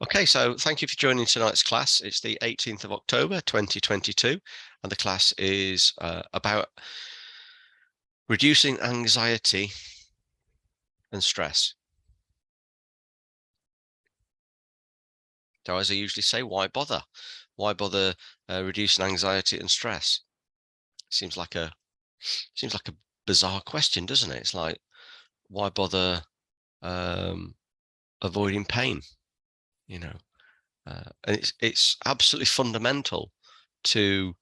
Okay, so thank you for joining tonight's class. It's the 18th of October, 2022, and the class is about reducing anxiety and stress. So as I usually say, why bother? Why bother reducing anxiety and stress? Seems like a bizarre question, doesn't it? It's like, why bother avoiding pain? You know, and it's absolutely fundamental to,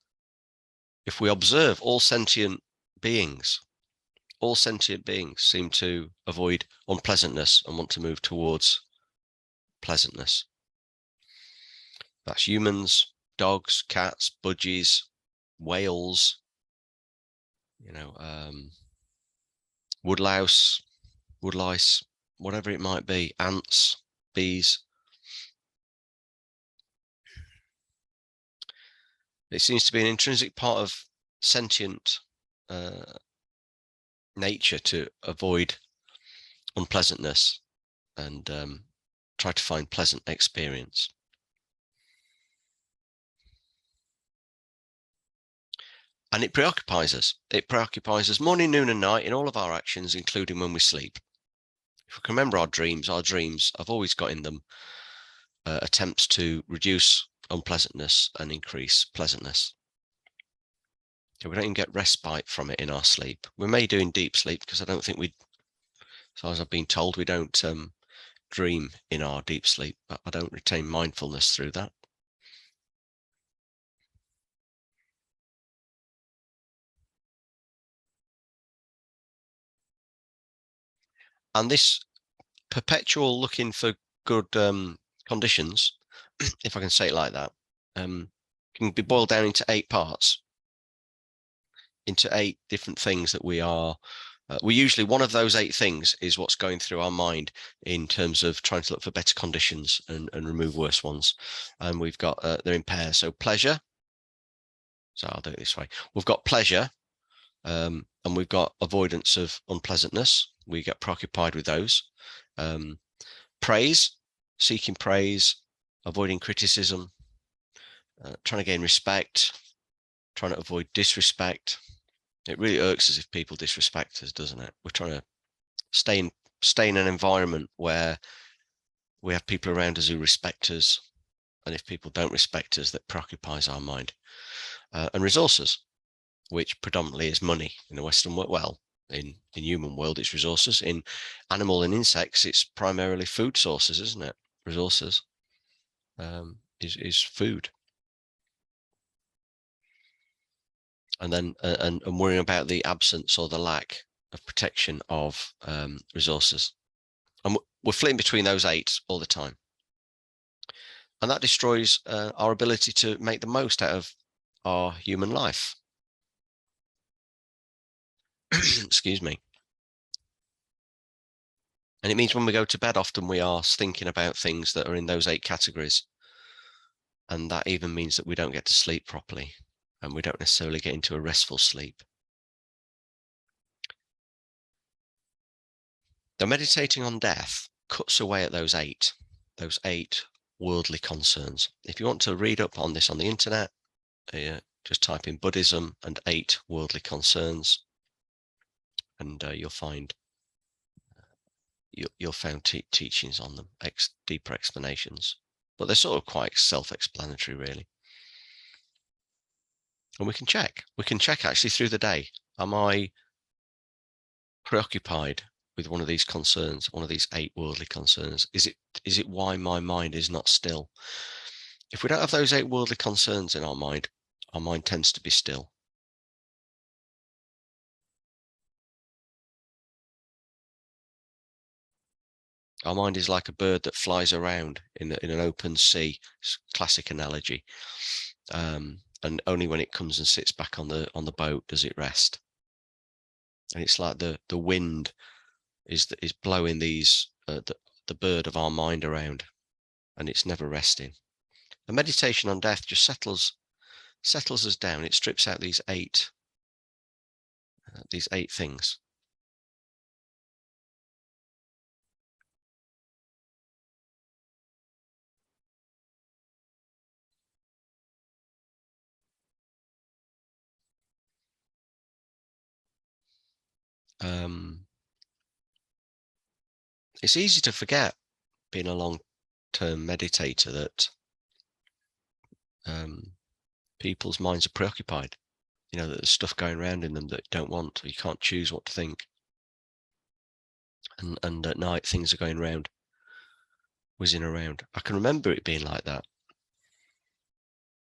if we observe all sentient beings, all sentient beings seem to avoid unpleasantness and want to move towards pleasantness. That's humans, dogs, cats, budgies, whales, woodlouse, woodlice, whatever it might be, ants, bees. It seems to be an intrinsic part of sentient nature to avoid unpleasantness and try to find pleasant experience. And it preoccupies us. It preoccupies us morning, noon, and night in all of our actions, including when we sleep. If we can remember our dreams have always got in them attempts to reduce unpleasantness and increase pleasantness. So we don't even get respite from it in our sleep. We may do in deep sleep, because I don't think as far as I've been told, we don't dream in our deep sleep, but I don't retain mindfulness through that. And this perpetual looking for good conditions, if I can say it like that, can be boiled down into 8 parts, into 8 different things that we are. We usually, one of those 8 things is what's going through our mind in terms of trying to look for better conditions and remove worse ones. And we've got, they're in pairs. So pleasure. So I'll do it this way. We've got pleasure, and we've got avoidance of unpleasantness. We get preoccupied with those. Praise, seeking praise, avoiding criticism, trying to gain respect, trying to avoid disrespect. It really irks us if people disrespect us, doesn't it? We're trying to stay in an environment where we have people around us who respect us, and if people don't respect us, that preoccupies our mind. And resources, which predominantly is money in the Western world. Well, in human world, it's resources. In animal and insects, it's primarily food sources, isn't it? Resources is food. And then and worrying about the absence or the lack of protection of resources. And we're flitting between those 8 all the time. And that destroys our ability to make the most out of our human life. Excuse me. And it means when we go to bed, often we are thinking about things that are in those 8 categories. And that even means that we don't get to sleep properly, and we don't necessarily get into a restful sleep. The meditating on death cuts away at those 8 worldly concerns. If you want to read up on this on the internet, just type in Buddhism and 8 worldly concerns, and you'll find teachings on them, deeper explanations, but they're sort of quite self-explanatory, really. And we can check actually through the day. Am I preoccupied with one of these concerns, one of these 8 worldly concerns? Is it why my mind is not still? If we don't have those 8 worldly concerns in our mind tends to be still. Our mind is like a bird that flies around in an open sea. It's a classic analogy. And only when it comes and sits back on the boat does it rest. And it's like the wind is blowing these the bird of our mind around, and it's never resting. The meditation on death just settles us down. It strips out these 8 things. it's easy to forget, being a long-term meditator, that people's minds are preoccupied. You know, that there's stuff going around in them that you don't want, or you can't choose what to think. And at night, things are going around, whizzing around. I can remember it being like that,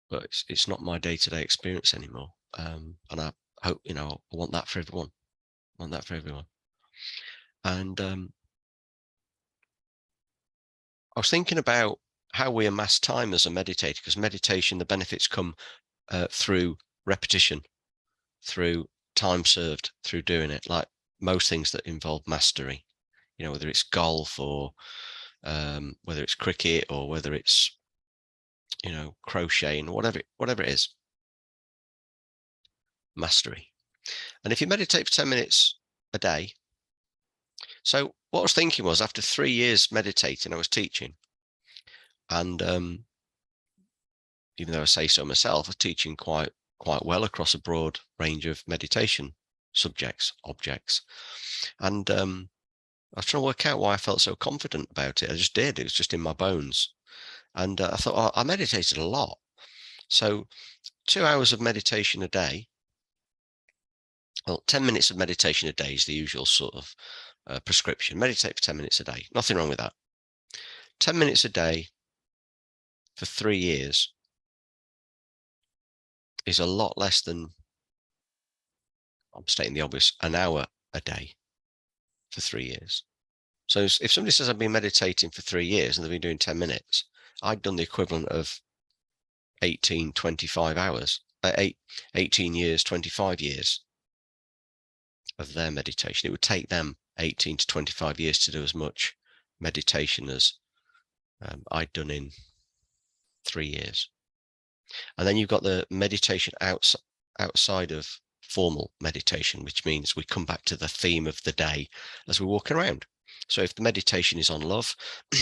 but it's not my day-to-day experience anymore. And I hope, you know, I want that for everyone. I want that for everyone. And I was thinking about how we amass time as a meditator, because meditation, the benefits come through repetition, through time served, through doing it, like most things that involve mastery. You know, whether it's golf or whether it's cricket or whether it's, you know, crocheting, whatever it is, mastery. And if you meditate for 10 minutes a day, so what I was thinking was, after 3 years meditating, I was teaching, and even though I say so myself, I was teaching quite well across a broad range of meditation subjects, objects, and I was trying to work out why I felt so confident about it. I just did. It was just in my bones. And I thought, oh, I meditated a lot. So 2 hours of meditation a day, well, 10 minutes of meditation a day is the usual sort of prescription. Meditate for 10 minutes a day. Nothing wrong with that. 10 minutes a day for 3 years is a lot less than, I'm stating the obvious, an hour a day for 3 years. So if somebody says I've been meditating for 3 years and they've been doing 10 minutes, I'd done the equivalent of 18, 25 hours, 18 years, 25 years of their meditation. It would take them 18 to 25 years to do as much meditation as I'd done in 3 years. And then you've got the meditation outside of formal meditation, which means we come back to the theme of the day as we're walking around. So if the meditation is on love,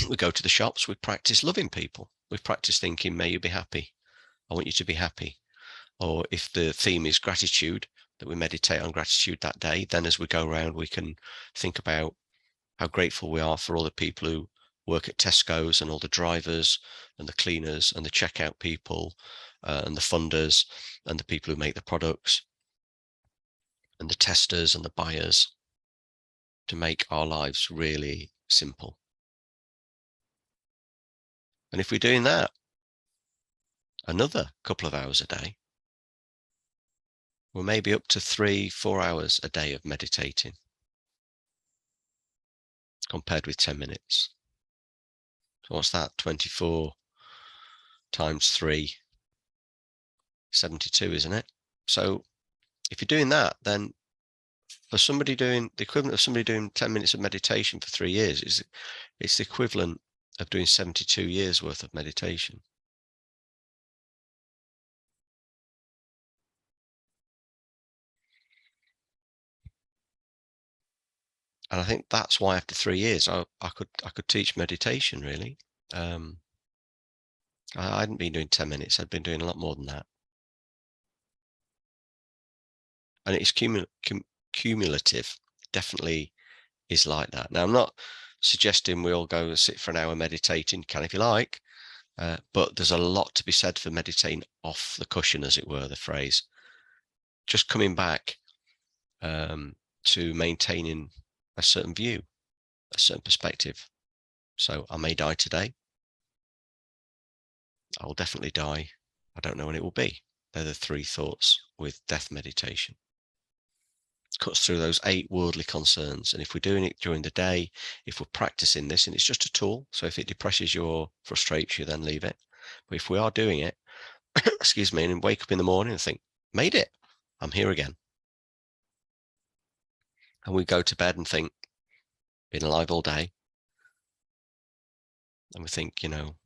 we go to the shops, we practice loving people. We practice thinking, may you be happy. I want you to be happy. Or if the theme is gratitude, that we meditate on gratitude that day, then as we go around, we can think about how grateful we are for all the people who work at Tesco's, and all the drivers and the cleaners and the checkout people and the funders and the people who make the products and the testers and the buyers, to make our lives really simple. And if we're doing that another couple of hours a day, we're maybe up to 3-4 hours a day of meditating, compared with 10 minutes. So what's that? 24 times 3, 72, isn't it? So if you're doing that, then for somebody doing the equivalent of somebody doing 10 minutes of meditation for 3 years, it's the equivalent of doing 72 years worth of meditation. And I think that's why after 3 years, I could teach meditation, really. I hadn't been doing 10 minutes. I'd been doing a lot more than that. And it's cumulative. Definitely is like that. Now, I'm not suggesting we all go and sit for an hour meditating. Can if you like. But there's a lot to be said for meditating off the cushion, as it were, the phrase. Just coming back to maintaining a certain view, a certain perspective. So I may die today. I will definitely die. I don't know when it will be. They're the 3 thoughts with death meditation. It cuts through those 8 worldly concerns. And if we're doing it during the day, if we're practicing this, and it's just a tool, so if it depresses you or frustrates you, then leave it. But if we are doing it, excuse me, and wake up in the morning and think, made it, I'm here again. And we go to bed and think, been alive all day. And we think, you know,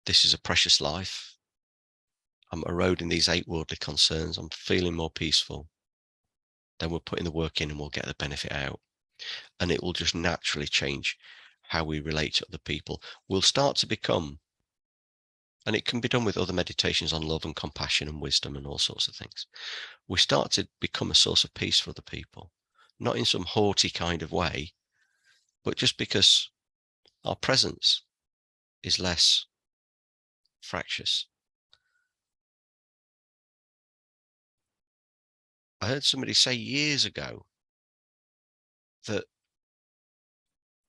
this is a precious life. I'm eroding these 8 worldly concerns. I'm feeling more peaceful. Then we're putting the work in and we'll get the benefit out. And it will just naturally change how we relate to other people. We'll start to become, and it can be done with other meditations on love and compassion and wisdom and all sorts of things. We start to become a source of peace for other people. not in some haughty kind of way, but just because our presence is less fractious. I heard somebody say years ago that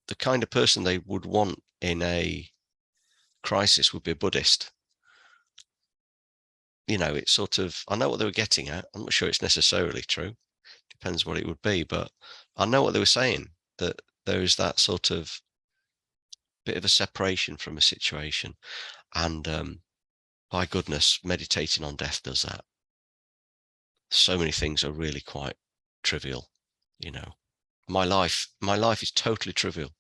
the kind of person they would want in a crisis would be a Buddhist. You know, it's sort of, I know what they were getting at. I'm not sure it's necessarily true. Depends what it would be, but I know what they were saying, that there is that sort of bit of a separation from a situation. And by goodness, meditating on death does that. So many things are really quite trivial, you know. My life is totally trivial.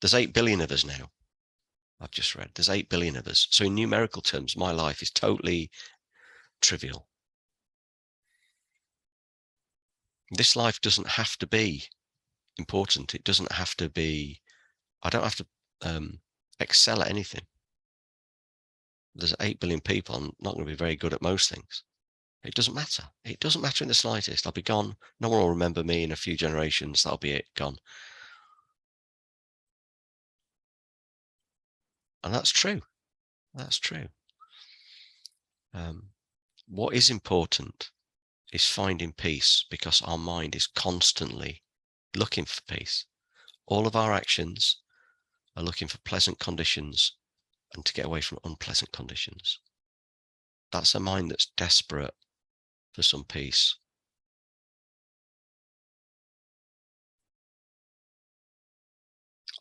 There's 8 billion of us now. I've just read there's 8 billion of us. So in numerical terms, my life is totally trivial. This life doesn't have to be important. It doesn't have to be, I don't have to excel at anything. There's 8 billion people. I'm not going to be very good at most things. It doesn't matter. It doesn't matter in the slightest. I'll be gone. No one will remember me in a few generations. That'll be it, gone. And that's true. That's true. What is important is finding peace, because our mind is constantly looking for peace. All of our actions are looking for pleasant conditions and to get away from unpleasant conditions. That's a mind that's desperate for some peace.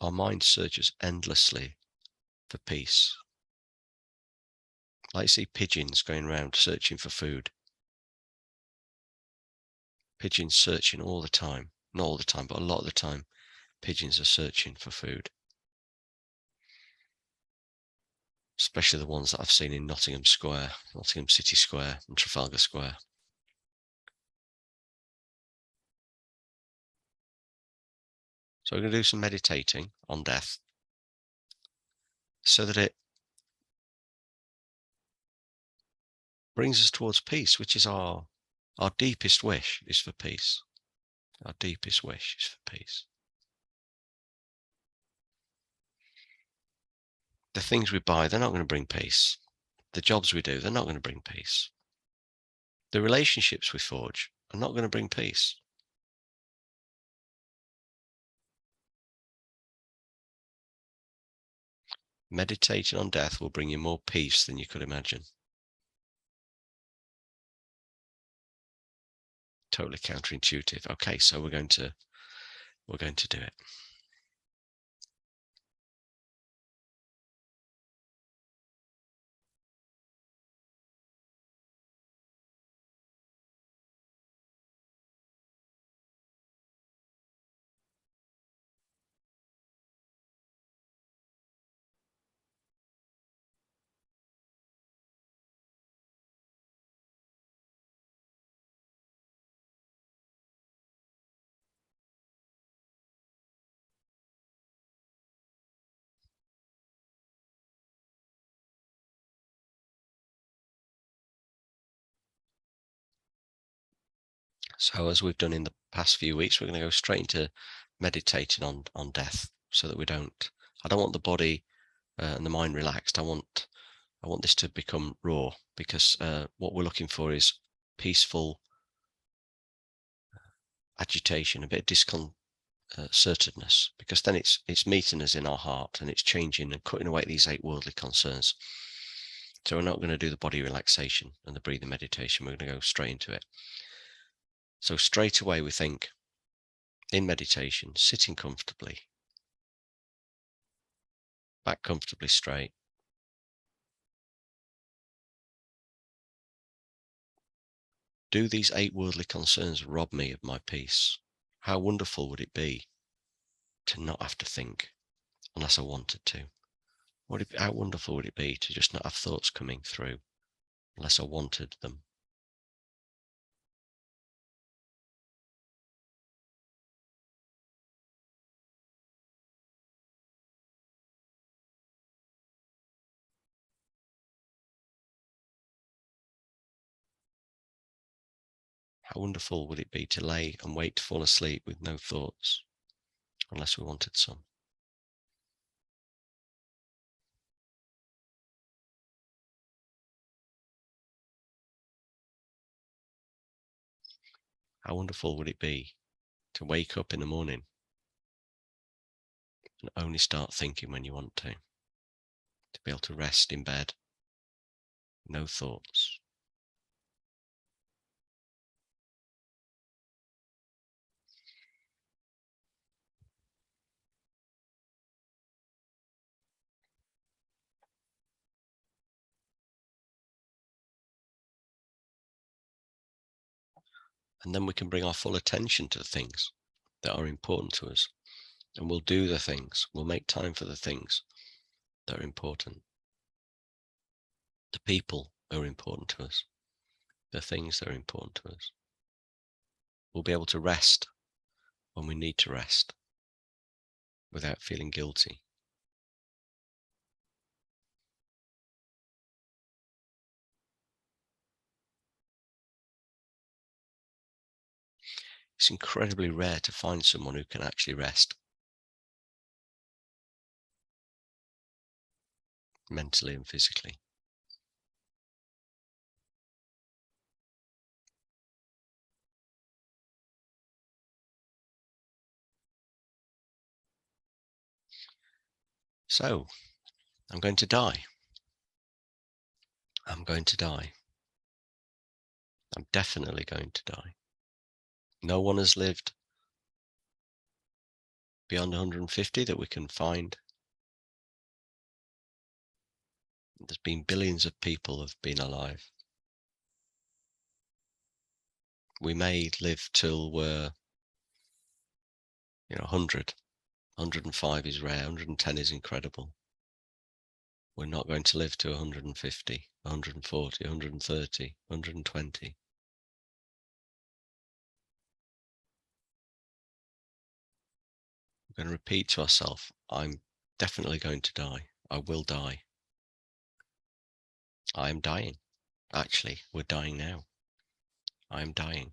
Our mind searches endlessly for peace. Like you see pigeons going around searching for food. Pigeons searching all the time. Not all the time, but a lot of the time, pigeons are searching for food. Especially the ones that I've seen in Nottingham Square, Nottingham City Square and Trafalgar Square. So we're going to do some meditating on death so that it brings us towards peace, which is our deepest wish is for peace. Our deepest wish is for peace. The things we buy, they're not going to bring peace. The jobs we do, they're not going to bring peace. The relationships we forge are not going to bring peace. Meditating on death will bring you more peace than you could imagine. Totally counterintuitive. Okay, so we're going to do it. So as we've done in the past few weeks, we're going to go straight into meditating on death, so that I don't want the body and the mind relaxed. I want this to become raw, because what we're looking for is peaceful agitation, a bit of disconcertedness, because then it's meeting us in our heart and it's changing and cutting away these 8 worldly concerns. So we're not going to do the body relaxation and the breathing meditation. We're going to go straight into it. So straight away we think, in meditation, sitting comfortably, back comfortably straight. Do these 8 worldly concerns rob me of my peace? How wonderful would it be to not have to think unless I wanted to? How wonderful would it be to just not have thoughts coming through unless I wanted them? How wonderful would it be to lay and wait to fall asleep with no thoughts, unless we wanted some. How wonderful would it be to wake up in the morning and only start thinking when you want to be able to rest in bed, no thoughts. And then we can bring our full attention to the things that are important to us. And we'll do the things, we'll make time for the things that are important. The people are important to us. The things that are important to us. We'll be able to rest when we need to rest without feeling guilty. It's incredibly rare to find someone who can actually rest mentally and physically. So, I'm going to die. I'm going to die. I'm definitely going to die. No one has lived beyond 150 that we can find. There's been billions of people have been alive. We may live till we're 100. 105 is rare, 110 is incredible. We're not going to live to 150, 140, 130, 120. We're going to repeat to ourselves, I'm definitely going to die. I will die. I am dying. Actually, we're dying now. I am dying.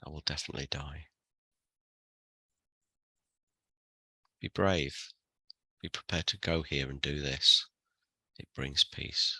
I will definitely die. Be brave. Be prepared to go here and do this. It brings peace.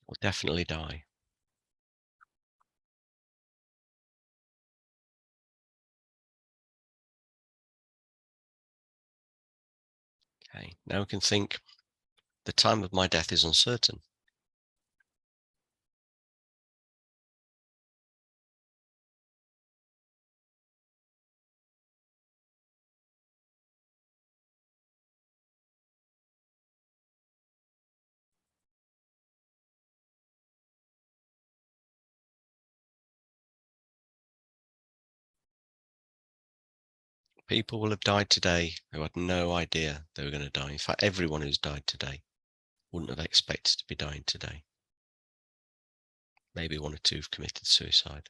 We'll definitely die. Okay, now we can think the time of my death is uncertain. People will have died today who had no idea they were going to die. In fact, everyone who's died today wouldn't have expected to be dying today. Maybe one or two have committed suicide.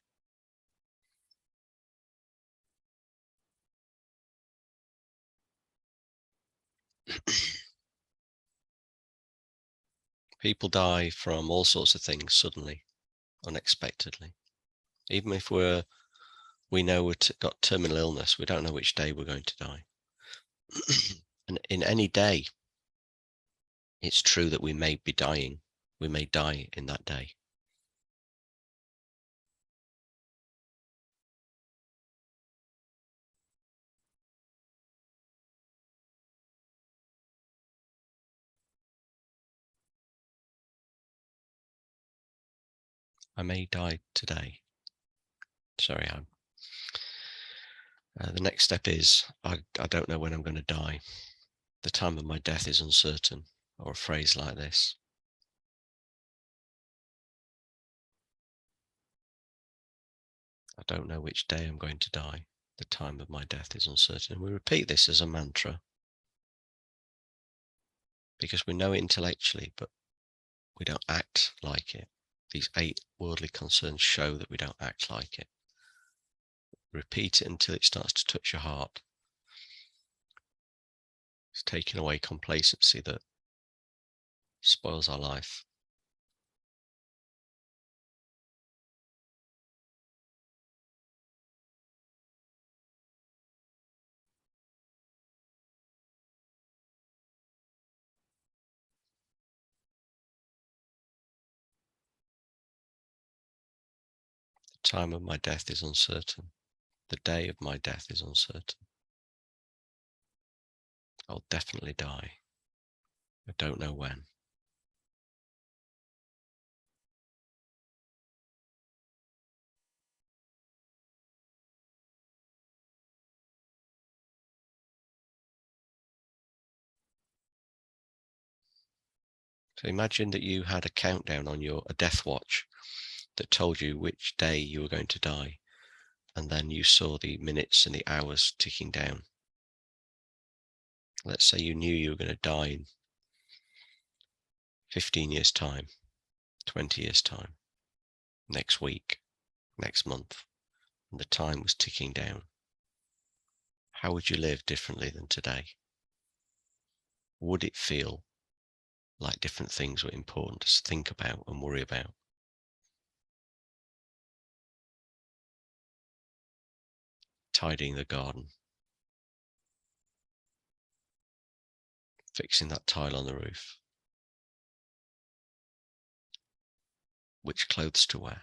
People die from all sorts of things suddenly, unexpectedly. Even if we know we've got terminal illness, we don't know which day we're going to die. And in any day, It's true that we may be dying. We may die in that day. I may die today. Sorry, the next step is I don't know when I'm going to die. The time of my death is uncertain, or a phrase like this. I don't know which day I'm going to die. The time of my death is uncertain. And we repeat this as a mantra because we know it intellectually, but we don't act like it. These 8 worldly concerns show that we don't act like it. Repeat it until it starts to touch your heart. It's taking away complacency that spoils our life. The time of my death is uncertain. The day of my death is uncertain. I'll definitely die. I don't know when. So imagine that you had a countdown on a death watch that told you which day you were going to die, and then you saw the minutes and the hours ticking down. Let's say you knew you were going to die in 15 years' time, 20 years' time, next week, next month, and the time was ticking down. How would you live differently than today? Would it feel like different things were important to think about and worry about? Tidying the garden, fixing that tile on the roof, which clothes to wear.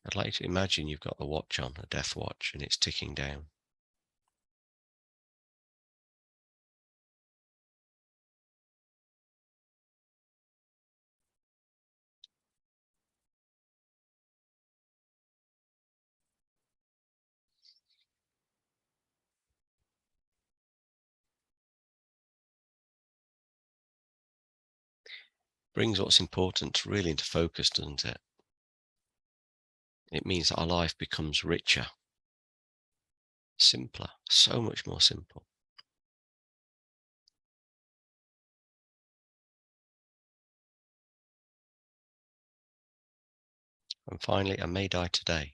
I'd like to imagine you've got the watch on, a death watch, and it's ticking down. Brings what's important really into focus, doesn't it? It means that our life becomes richer, simpler, so much more simple. And finally, I may die today.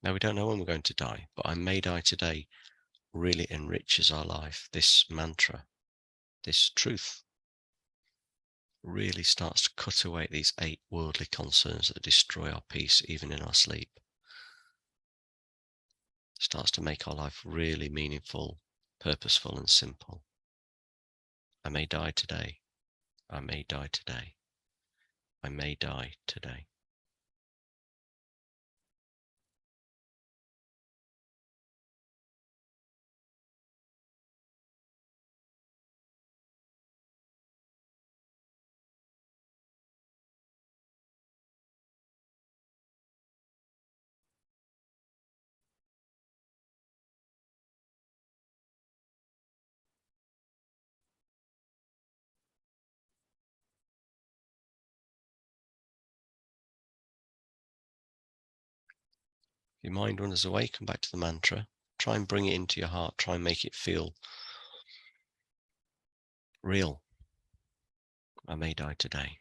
Now, we don't know when we're going to die, but I may die today really enriches our life. This mantra, this truth, really starts to cut away these 8 worldly concerns that destroy our peace even in our sleep. Starts to make our life really meaningful, purposeful, and simple. I may die today. I may die today. I may die today. Your mind wanders away, come back to the mantra. Try and bring it into your heart. Try and make it feel real. I may die today.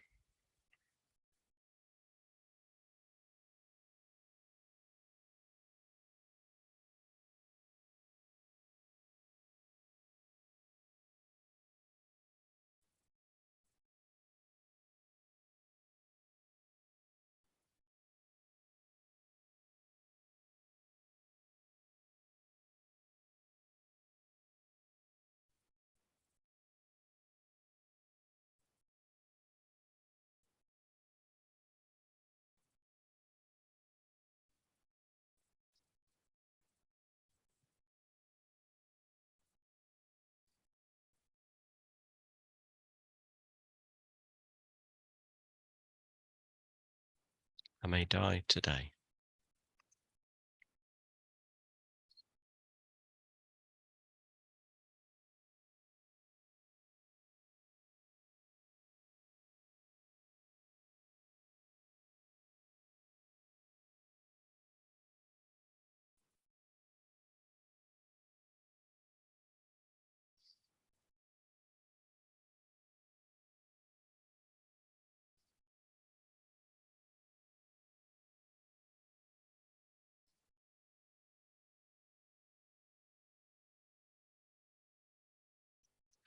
I may die today.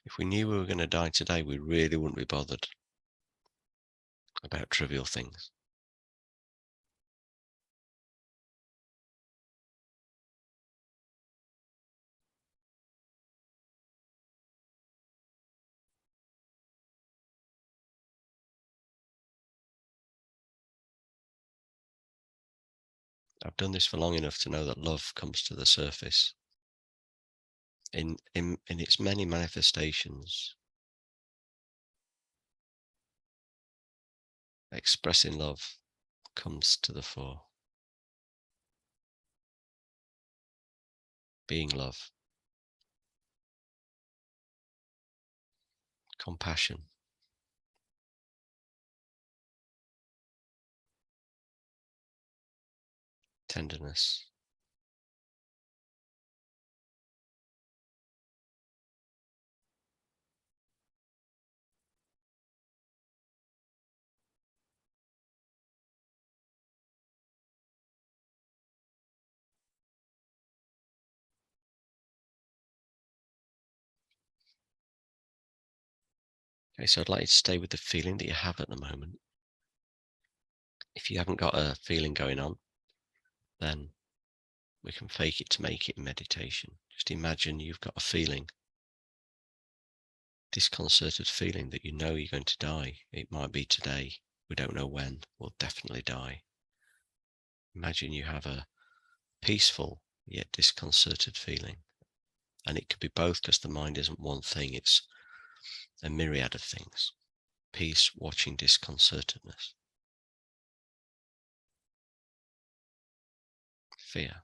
If we knew we were going to die today, we really wouldn't be bothered about trivial things. I've done this for long enough to know that love comes to the surface in its many manifestations. Expressing love comes to the fore. Being love, compassion, tenderness. Okay, so I'd like you to stay with the feeling that you have at the moment. If you haven't got a feeling going on, then we can fake it to make it in meditation. Just imagine you've got a feeling, disconcerted feeling that you know you're going to die. It might be today. We don't know when. We'll definitely die. Imagine you have a peaceful yet disconcerted feeling. And it could be both, because the mind isn't one thing, it's a myriad of things. Peace watching disconcertedness. Fear.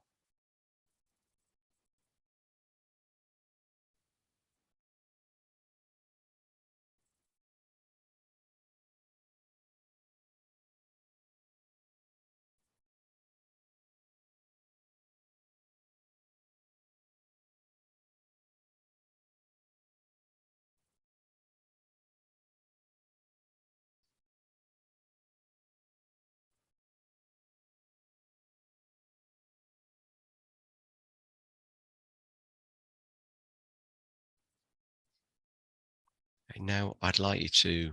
Okay, now I'd like you to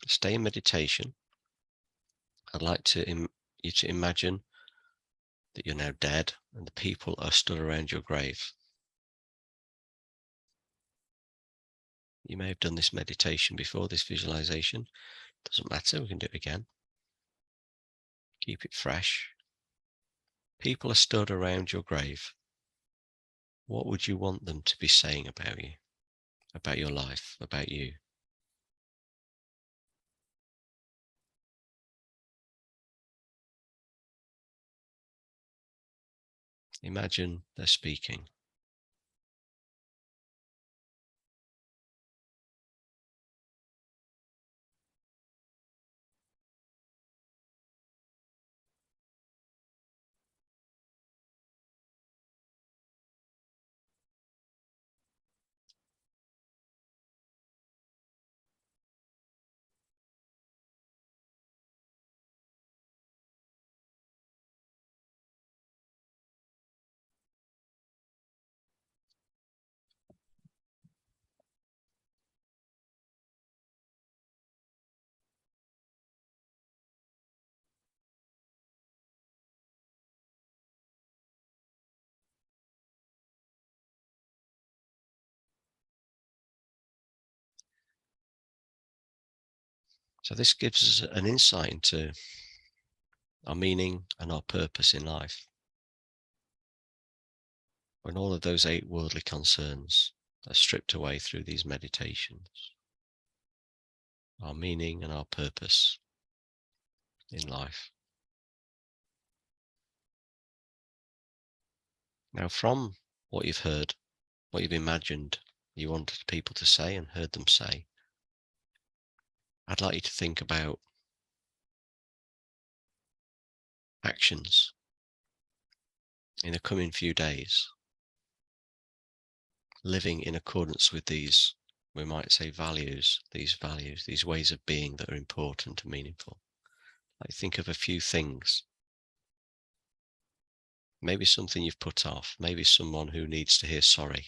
stay in meditation. I'd like you to imagine that you're now dead and the people are stood around your grave. You may have done this meditation before, this visualization. Doesn't matter, we can do it again. Keep it fresh. People are stood around your grave. What would you want them to be saying about you, about your life, about you? Imagine they're speaking. So this gives us an insight into our meaning and our purpose in life. When all of those 8 worldly concerns are stripped away through these meditations, our meaning and our purpose in life. Now, from what you've heard, what you've imagined you wanted people to say and heard them say, I'd like you to think about actions in the coming few days, living in accordance with these, we might say, values, these ways of being that are important and meaningful. Like, think of a few things. Maybe something you've put off, maybe someone who needs to hear sorry,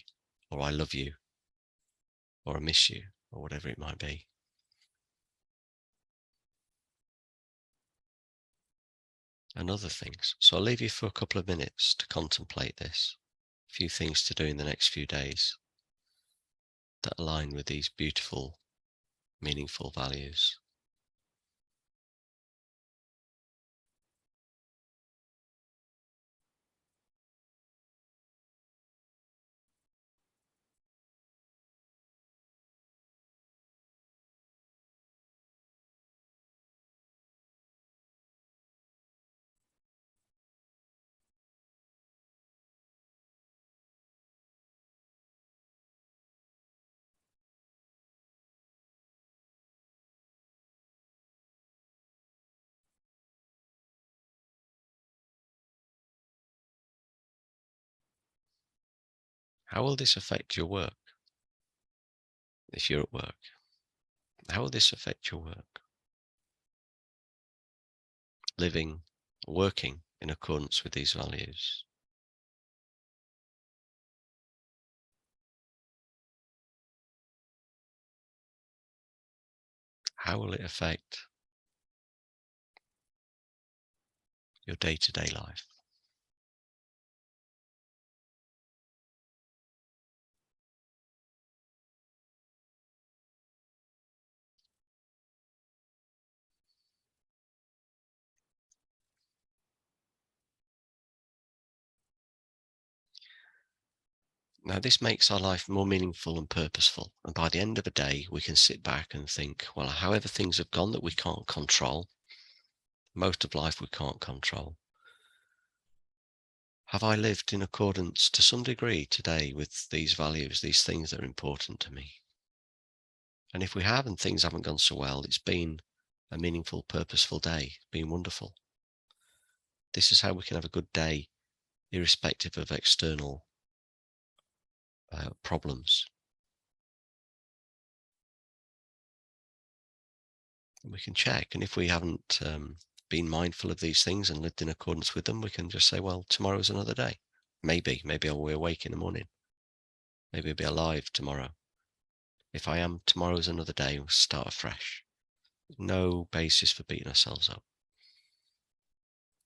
or I love you, or I miss you, or whatever it might be. And other things. So I'll leave you for a couple of minutes to contemplate this. A few things to do in the next few days that align with these beautiful, meaningful values. How will this affect your work? If you're at work, how will this affect your work? Living, working in accordance with these values. How will it affect your day-to-day life? Now, this makes our life more meaningful and purposeful. And by the end of the day, we can sit back and think, well, however things have gone that we can't control, most of life we can't control, have I lived in accordance to some degree today with these values, these things that are important to me? And if we have and things haven't gone so well, it's been a meaningful, purposeful day, been wonderful. This is how we can have a good day, irrespective of external problems. And we can check, and if we haven't been mindful of these things and lived in accordance with them, we can just say, well, tomorrow's another day. Maybe I'll be awake in the morning. Maybe I'll be alive tomorrow. If I am, tomorrow's another day, we'll start afresh. No basis for beating ourselves up.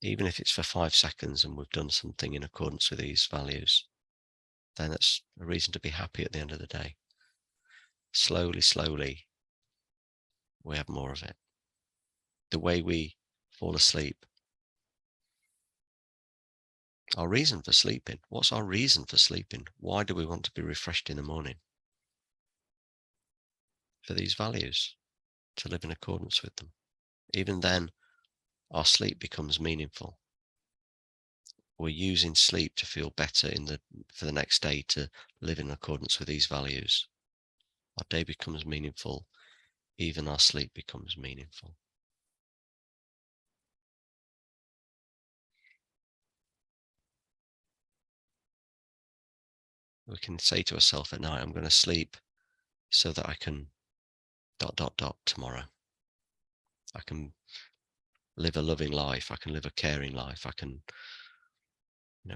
Even if it's for 5 seconds and we've done something in accordance with these values, then that's a reason to be happy at the end of the day. Slowly, slowly, we have more of it. The way we fall asleep, our reason for sleeping. What's our reason for sleeping? Why do we want to be refreshed in the morning? For these values, to live in accordance with them. Even then, our sleep becomes meaningful. We're using sleep to feel better for the next day, to live in accordance with these values. Our day becomes meaningful. Even our sleep becomes meaningful. We can say to ourselves at night, I'm going to sleep so that I can ... tomorrow. I can live a loving life. I can live a caring life. I can,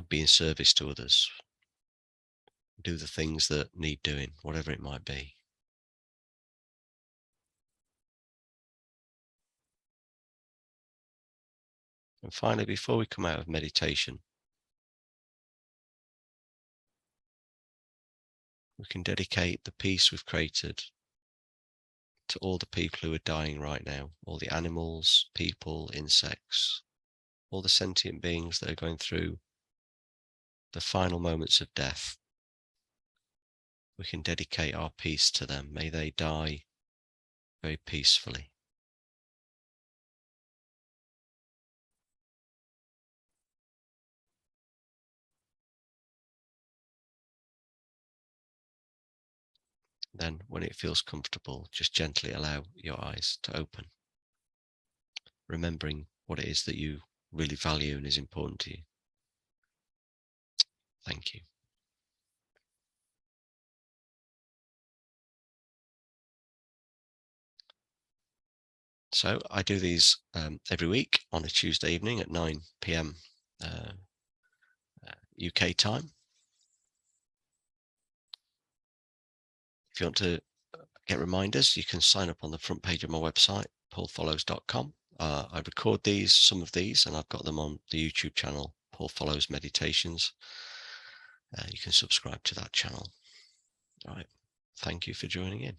be in service to others, do the things that need doing, whatever it might be. And finally, before we come out of meditation, we can dedicate the peace we've created to all the people who are dying right now, all the animals, people, insects, all the sentient beings that are going through the final moments of death. We can dedicate our peace to them. May they die very peacefully. Then, when it feels comfortable, just gently allow your eyes to open, remembering what it is that you really value and is important to you. Thank you. So I do these every week on a Tuesday evening at 9 p.m. UK time. If you want to get reminders, you can sign up on the front page of my website, paulfollows.com. I record some of these, and I've got them on the YouTube channel, Paul Follows Meditations. You can subscribe to that channel. All right. Thank you for joining in.